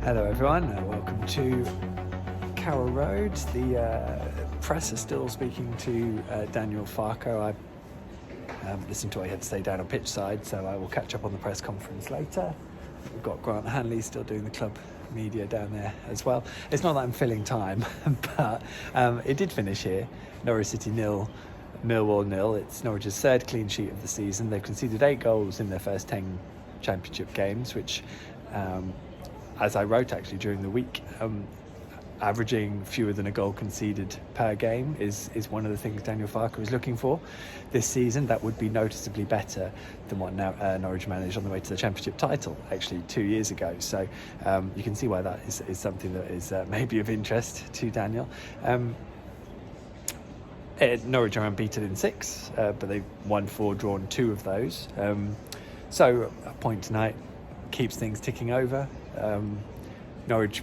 Hello everyone, welcome to Carrow Road. The press is still speaking to Daniel Farko. I listened to what he had to say down on pitch side, so I will catch up on the press conference later. We've got Grant Hanley still doing the club media down there as well. It's not that I'm filling time, but it did finish here. Norwich City 0, Millwall 0. It's Norwich's third clean sheet of the season. They've conceded 8 goals in their first 10 Championship games, which as I wrote actually during the week, averaging fewer than a goal conceded per game is one of the things Daniel Farko is looking for this season. That would be noticeably better than what Norwich managed on the way to the Championship title actually 2 years ago. So you can see why that is something that is maybe of interest to Daniel. Norwich are unbeaten in 6, but they've won 4, drawn 2 of those. So a point tonight keeps things ticking over. Norwich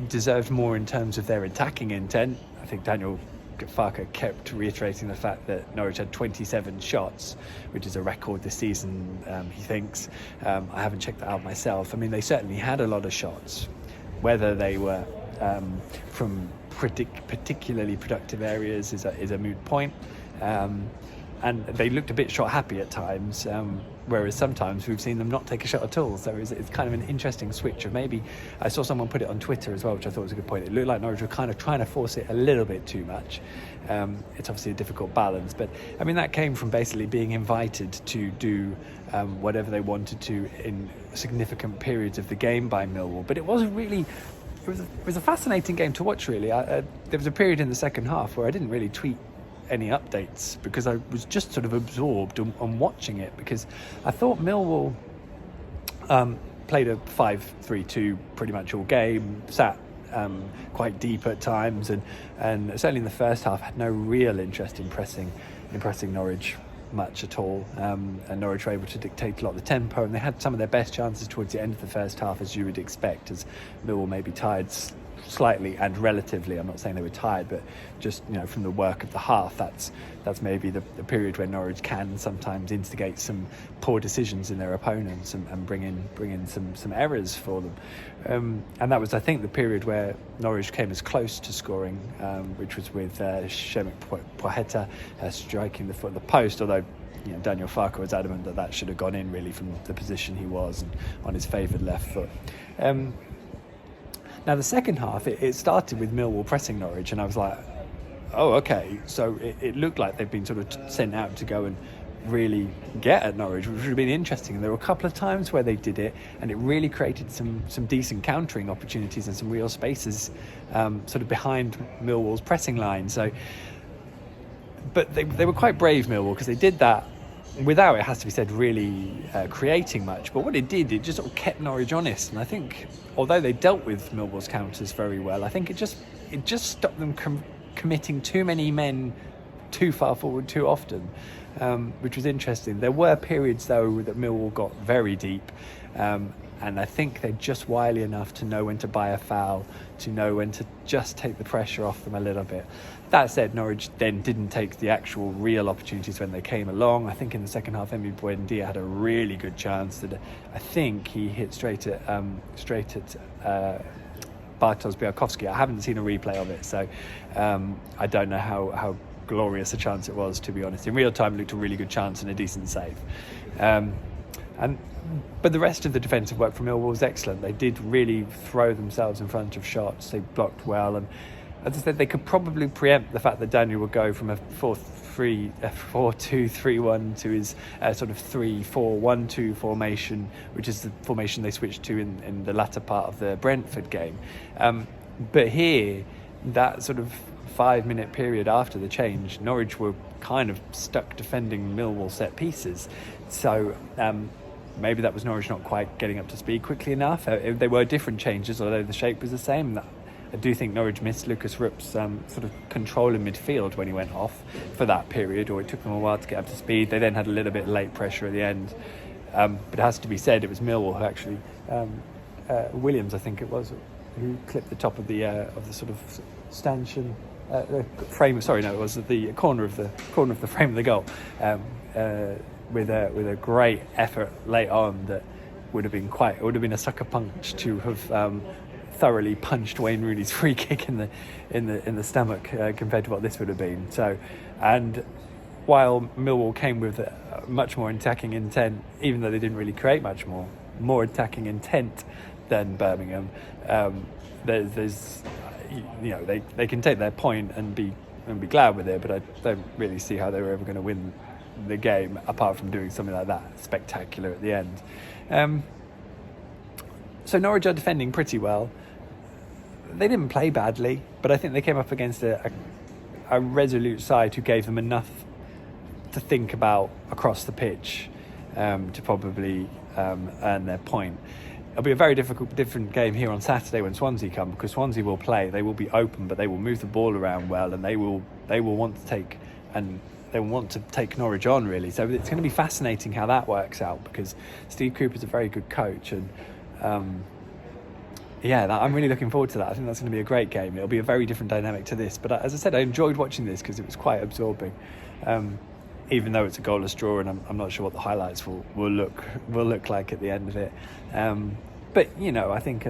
deserved more in terms of their attacking intent. I think Daniel Farko kept reiterating the fact that Norwich had 27 shots, which is a record this season, he thinks. I haven't checked that out myself. I mean, they certainly had a lot of shots. Whether they were from particularly productive areas is a moot point. And they looked a bit shot happy at times, whereas sometimes we've seen them not take a shot at all. So it's kind of an interesting switch of maybe. I saw someone put it on Twitter as well, which I thought was a good point. It looked like Norwich were kind of trying to force it a little bit too much. It's obviously a difficult balance, but I mean that came from basically being invited to do whatever they wanted to in significant periods of the game by Millwall. But it wasn't really. It was a fascinating game to watch, really. There was a period in the second half where I didn't really tweet any updates because I was just sort of absorbed on watching it, because I thought Millwall played a 5-3-2 pretty much all game, sat quite deep at times, and certainly in the first half had no real interest in pressing Norwich much at all, and Norwich were able to dictate a lot of the tempo, and they had some of their best chances towards the end of the first half, as you would expect, as Millwall maybe tired slightly and relatively. I'm not saying they were tired, but just from the work of the half, that's maybe the period where Norwich can sometimes instigate some poor decisions in their opponents and bring in some errors for them, and that was, I think, the period where Norwich came as close to scoring, which was with Shemek Poeta striking the foot of the post, although Daniel Farko was adamant that should have gone in really from the position he was and on his favoured left foot. Now, the second half, it started with Millwall pressing Norwich, and I was like, oh, okay. So it looked like they'd been sort of sent out to go and really get at Norwich, which would have been interesting. And there were a couple of times where they did it, and it really created some decent countering opportunities and some real spaces sort of behind Millwall's pressing line. So, but they were quite brave, Millwall, because they did that without, it has to be said, really creating much. But what it did, it just sort of kept Norwich honest. And I think, although they dealt with Millwall's counters very well, I think it just stopped them committing too many men too far forward too often, which was interesting. There were periods, though, that Millwall got very deep, and I think they're just wily enough to know when to buy a foul, to know when to just take the pressure off them a little bit. That said, Norwich then didn't take the actual real opportunities when they came along. I think in the second half, Emi Buendia had a really good chance that I think he hit straight at Bartosz Białkowski. I haven't seen a replay of it, so I don't know how glorious a chance it was, to be honest. In real time, it looked a really good chance and a decent save. But the rest of the defensive work from Millwall was excellent. They did really throw themselves in front of shots. They blocked well, and as I said, they could probably preempt the fact that Daniel would go from a 4-2-3-1 to his sort of 3-4-1-2 formation, which is the formation they switched to in the latter part of the Brentford game. But here, that sort of 5-minute period after the change, Norwich were kind of stuck defending Millwall set pieces. So maybe that was Norwich not quite getting up to speed quickly enough. They were different changes, although the shape was the same. I do think Norwich missed Lucas Rupp's sort of control in midfield when he went off for that period, or it took them a while to get up to speed. They then had a little bit late pressure at the end. But it has to be said, it was Millwall who actually, Williams, I think it was, who clipped the top of the sort of stanchion frame. Sorry, no, it was the corner of the frame of the goal, with a great effort late on that would have been a sucker punch to have thoroughly punched Wayne Rooney's free kick in the stomach compared to what this would have been. So, and while Millwall came with a much more attacking intent, even though they didn't really create much more attacking intent than Birmingham, there's they can take their point and be glad with it, but I don't really see how they were ever going to win the game apart from doing something like that spectacular at the end. So Norwich are defending pretty well. They didn't play badly, but I think they came up against a resolute side who gave them enough to think about across the pitch to probably earn their point. It'll be a very different game here on Saturday when Swansea come, because Swansea will play. They will be open, but they will move the ball around well, and they will want to take Norwich on, really. So it's going to be fascinating how that works out, because Steve Cooper's a very good coach, and I'm really looking forward to that. I think that's going to be a great game. It'll be a very different dynamic to this, but as I said, I enjoyed watching this because it was quite absorbing. Even though it's a goalless draw, and I'm not sure what the highlights will look like at the end of it. But I think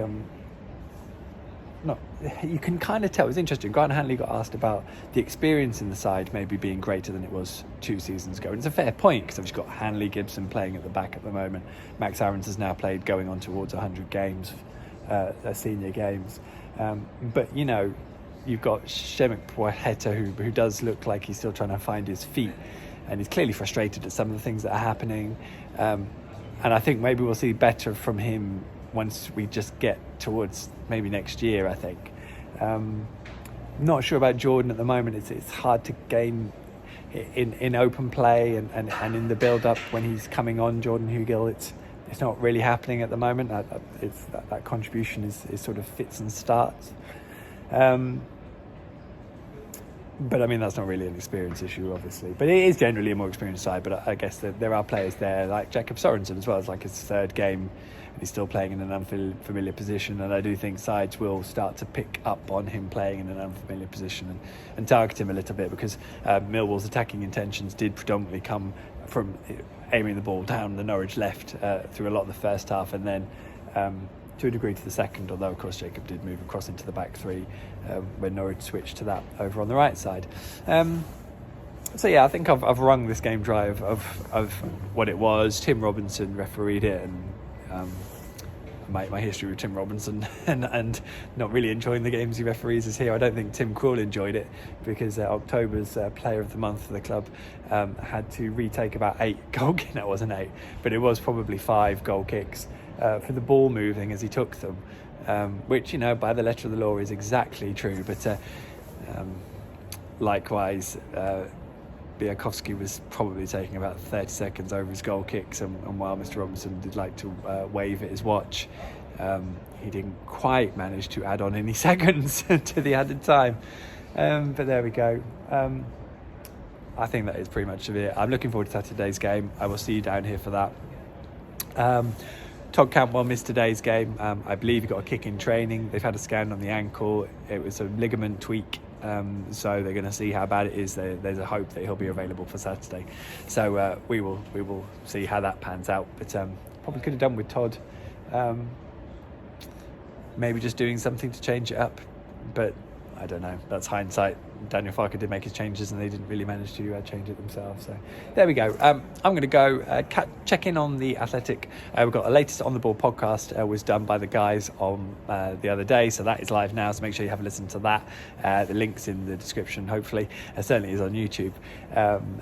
you can kind of tell. It's interesting. Grant Hanley got asked about the experience in the side maybe being greater than it was 2 seasons ago, and it's a fair point, because I've got Hanley, Gibson playing at the back at the moment. Max Aarons has now played going on towards 100 games, senior games. But you've got Shemek Poeta, who does look like he's still trying to find his feet, and he's clearly frustrated at some of the things that are happening. And I think maybe we'll see better from him once we just get towards maybe next year, I think. Not sure about Jordan at the moment. It's hard to gain in open play and in the build-up when he's coming on, Jordan Hugill. It's not really happening at the moment. That contribution is sort of fits and starts. But I mean, that's not really an experience issue, obviously. But it is generally a more experienced side. But I guess that there are players there, like Jacob Sorensen as well. It's like his 3rd game, and he's still playing in an unfamiliar position. And I do think sides will start to pick up on him playing in an unfamiliar position and target him a little bit, because Millwall's attacking intentions did predominantly come from aiming the ball down the Norwich left through a lot of the first half, and then to a degree to the second, although of course Jacob did move across into the back 3 when Norwich switched to that over on the right side. I think I've rung this game dry of what it was. Tim Robinson refereed it, and my history with Tim Robinson and not really enjoying the games he referees is here. I don't think Tim Krul enjoyed it, because October's Player of the Month for the club had to retake about 8 goal kicks. No, it wasn't 8, but it was probably 5 goal kicks for the ball moving as he took them, which by the letter of the law is exactly true. But likewise, Biakowski was probably taking about 30 seconds over his goal kicks, and while Mr. Robinson did like to wave at his watch, he didn't quite manage to add on any seconds to the added time. But there we go. I think that is pretty much of it. I'm looking forward to Saturday's game. I will see you down here for that. Todd Cantwell missed today's game. I believe he got a kick in training. They've had a scan on the ankle. It was a ligament tweak. So they're going to see how bad it is. There's a hope that he'll be available for Saturday. So we will see how that pans out. But probably could have done with Todd. Maybe just doing something to change it up. But I don't know. That's hindsight. Daniel Farker did make his changes, and they didn't really manage to change it themselves. So there we go. I'm going to go check in on the Athletic. We've got a latest On The Ball podcast was done by the guys on the other day, so that is live now. So make sure you have a listen to that. The link's in the description. Hopefully, it certainly is on YouTube.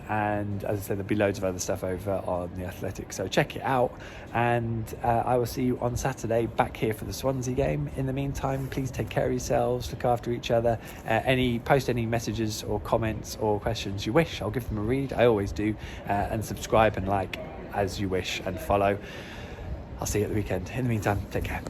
And as I said, there'll be loads of other stuff over on the Athletic. So check it out, and I will see you on Saturday back here for the Swansea game. In the meantime, please take care of yourselves, look after each other. Post any messages or comments or questions you wish, I'll give them a read. I always do. And subscribe and like as you wish, and follow. I'll see you at the weekend. In the meantime, take care.